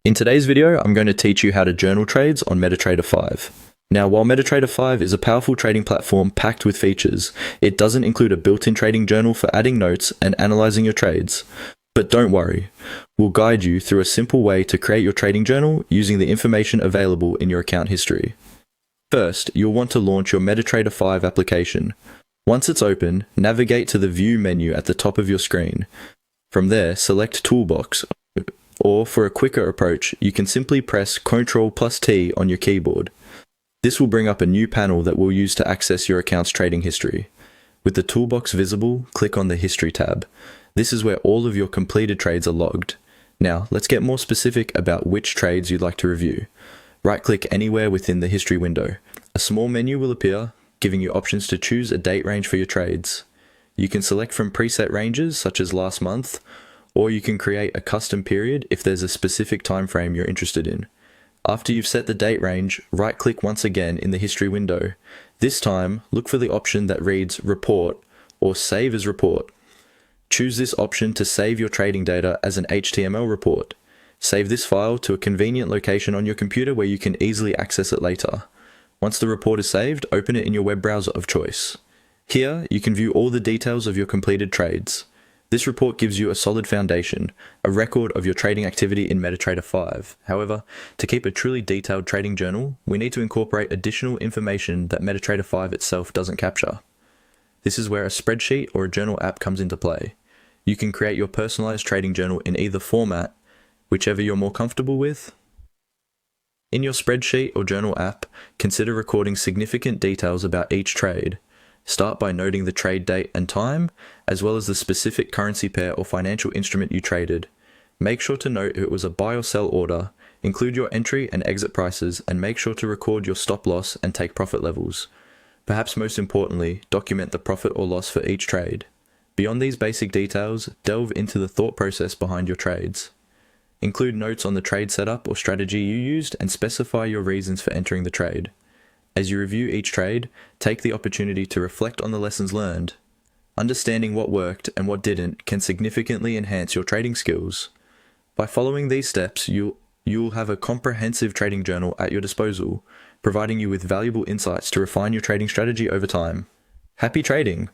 In today's video, I'm going to teach you how to journal trades on MetaTrader 5. Now, while MetaTrader 5 is a powerful trading platform packed with features, it doesn't include a built-in trading journal for adding notes and analyzing your trades. But don't worry, we'll guide you through a simple way to create your trading journal using the information available in your account history. First, you'll want to launch your MetaTrader 5 application. Once it's open, navigate to the View menu at the top of your screen. From there, select Toolbox, or for a quicker approach, you can simply press Ctrl+T on your keyboard. This will bring up a new panel that we'll use to access your account's trading history. With the toolbox visible, click on the History tab. This is where all of your completed trades are logged. Now, let's get more specific about which trades you'd like to review. Right-click anywhere within the history window. A small menu will appear, giving you options to choose a date range for your trades. You can select from preset ranges, such as last month, or you can create a custom period if there's a specific time frame you're interested in. After you've set the date range, right-click once again in the history window. This time, look for the option that reads Report or Save as Report. Choose this option to save your trading data as an HTML report. Save this file to a convenient location on your computer where you can easily access it later. Once the report is saved, open it in your web browser of choice. Here, you can view all the details of your completed trades. This report gives you a solid foundation, a record of your trading activity in MetaTrader 5. However, to keep a truly detailed trading journal, we need to incorporate additional information that MetaTrader 5 itself doesn't capture. This is where a spreadsheet or a journal app comes into play. You can create your personalized trading journal in either format, whichever you're more comfortable with. In your spreadsheet or journal app, consider recording significant details about each trade. Start by noting the trade date and time, as well as the specific currency pair or financial instrument you traded. Make sure to note if it was a buy or sell order, include your entry and exit prices, and make sure to record your stop loss and take profit levels. Perhaps most importantly, document the profit or loss for each trade. Beyond these basic details, delve into the thought process behind your trades. Include notes on the trade setup or strategy you used and specify your reasons for entering the trade. As you review each trade, take the opportunity to reflect on the lessons learned. Understanding what worked and what didn't can significantly enhance your trading skills. By following these steps, you'll have a comprehensive trading journal at your disposal, providing you with valuable insights to refine your trading strategy over time. Happy trading!